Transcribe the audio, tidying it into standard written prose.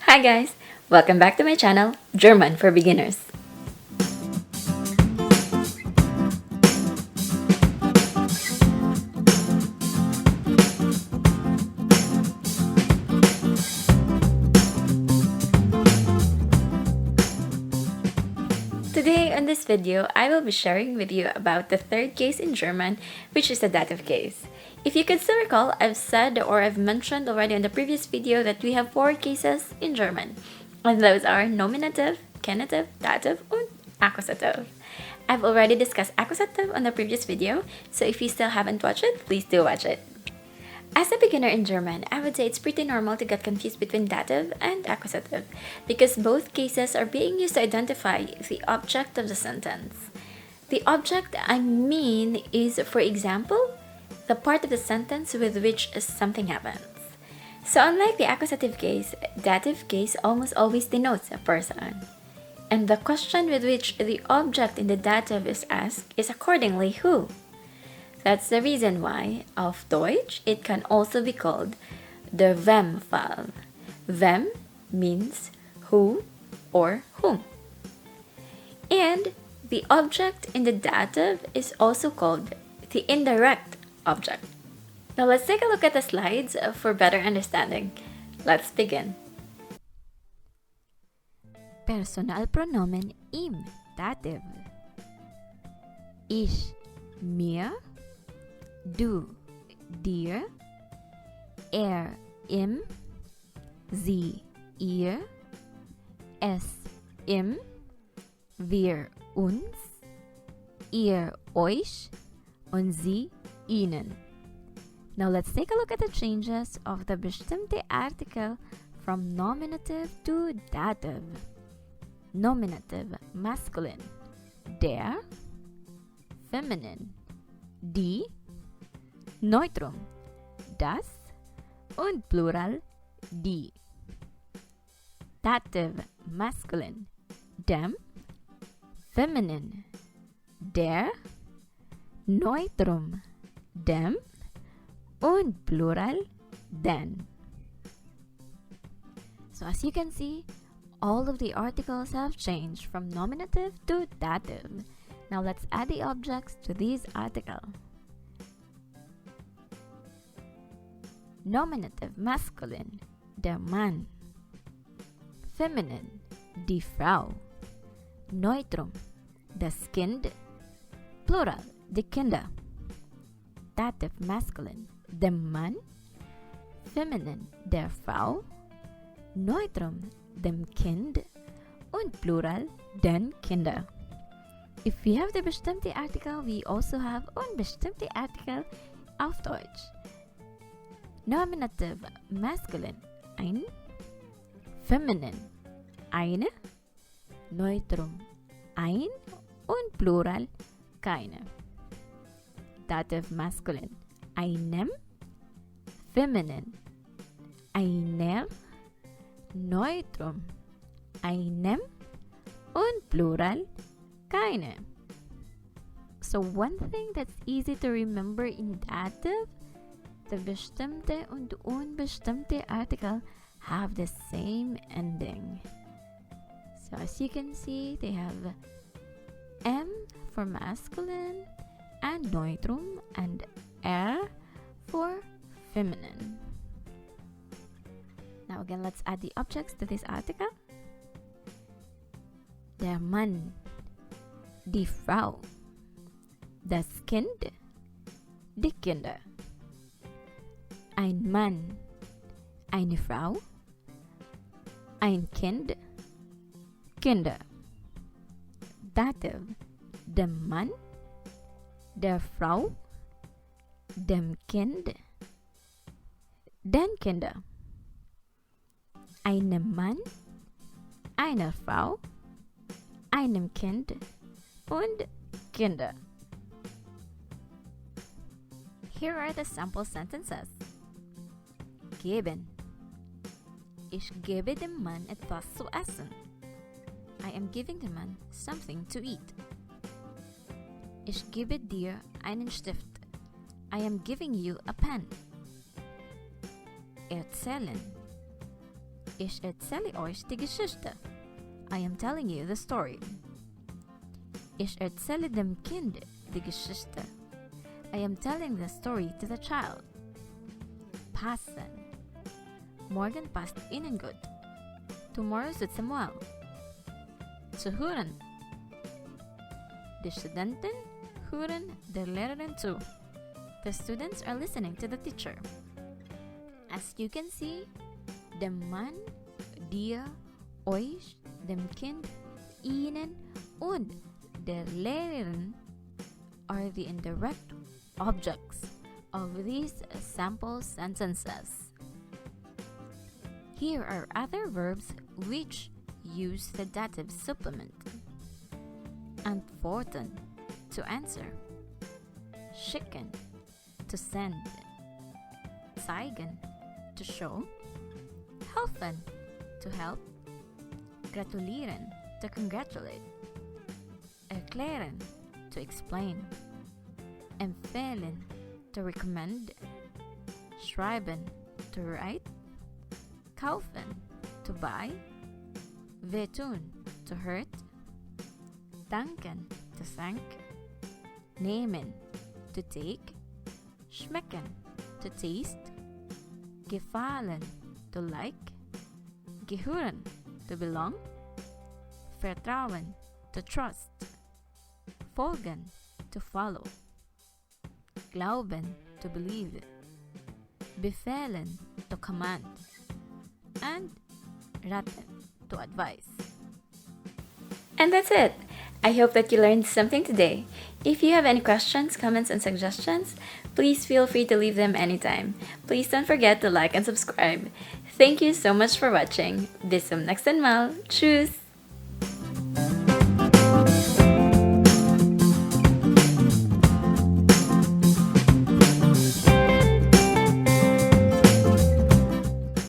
Hi guys! Welcome back to my channel, German for Beginners. Today on this video, I will be sharing with you about the third case in German, which is the dative case. If you can still recall, I've said or I've mentioned already in the previous video that we have 4 cases in German. And those are nominative, genitive, dative, and accusative. I've already discussed accusative on the previous video, so if you still haven't watched it, please do watch it. As a beginner in German, I would say it's pretty normal to get confused between dative and accusative because both cases are being used to identify the object of the sentence. The object I mean is, for example, the part of the sentence with which something happens. So unlike the accusative case, dative case almost always denotes a person. And the question with which the object in the dative is asked is accordingly who. That's the reason why, auf Deutsch, it can also be called the Wem-Fall. Wem means who or whom. And the object in the dative is also called the indirect object. Now let's take a look at the slides for better understanding. Let's begin. Personalpronomen im Dativ. Ich, mir, du, dir, ihm, sie, ihr, es, ihm, wir, uns, ihr, euch, und sie, ihnen. Now let's take a look at the changes of the bestimmte article from nominative to dative. Nominative masculine, der, feminine, die, Neutrum, das und Plural, die. Dative masculine, dem, feminine, der, Neutrum, dem und Plural, den. So as you can see, all of the articles have changed from nominative to dative. Now let's add the objects to these articles. Nominative masculine, der Mann. Feminine, die Frau. Neutrum, das Kind. Plural, die Kinder. Dative masculine, dem Mann. Feminine, der Frau. Neutrum, dem Kind. Und Plural, den Kinder. If we have the bestimmte Artikel, we also have unbestimmte Artikel auf Deutsch. Nominative masculine, ein. Feminine, eine. Neutrum, ein. Und Plural, keine. Dative masculine, einem. Feminine, einer. Neutrum, einem. Und Plural, keine. So one thing that's easy to remember in dative, the bestimmte und unbestimmte Artikel have the same ending. So as you can see, they have M for masculine and Neutrum and R for feminine. Now again, let's add the objects to this article. Der Mann, die Frau, das Kind, die Kinder. Ein Mann, eine Frau, ein Kind, Kinder. Dativ, dem Mann, der Frau, dem Kind, den Kinder. Einem Mann, einer Frau, einem Kind und Kinder. Here are the sample sentences. Geben. Ich gebe dem Mann etwas zu essen. I am giving the man something to eat. Ich gebe dir einen Stift. I am giving you a pen. Erzählen. Ich erzähle euch die Geschichte. I am telling you the story. Ich erzähle dem Kind die Geschichte. I am telling the story to the child. Passen. Morgen passt Ihnen gut. Tomorrow suits him well. Zuhören. Die Studenten hören der Lehrerin zu. The students are listening to the teacher. As you can see, dem Mann, dir, euch, dem Kind, ihnen und der Lehrerin are the indirect objects of these sample sentences. Here are other verbs which use the dative supplement. Antworten, to answer. Schicken, to send. Zeigen, to show. Helfen, to help. Gratulieren, to congratulate. Erklären, to explain. Empfehlen, to recommend. Schreiben, to write. Kaufen, to buy. Wehtun, to hurt. Danken, to thank. Nehmen, to take. Schmecken, to taste. Gefallen, to like. Gehören, to belong. Vertrauen, to trust. Folgen, to follow. Glauben, to believe. Befehlen, to command. And raten, to advise. And that's it. I hope that you learned something today. If you have any questions, comments, and suggestions, please feel free to leave them anytime. Please don't forget to like and subscribe. Thank you so much for watching. Bis zum nächsten Mal. Tschüss!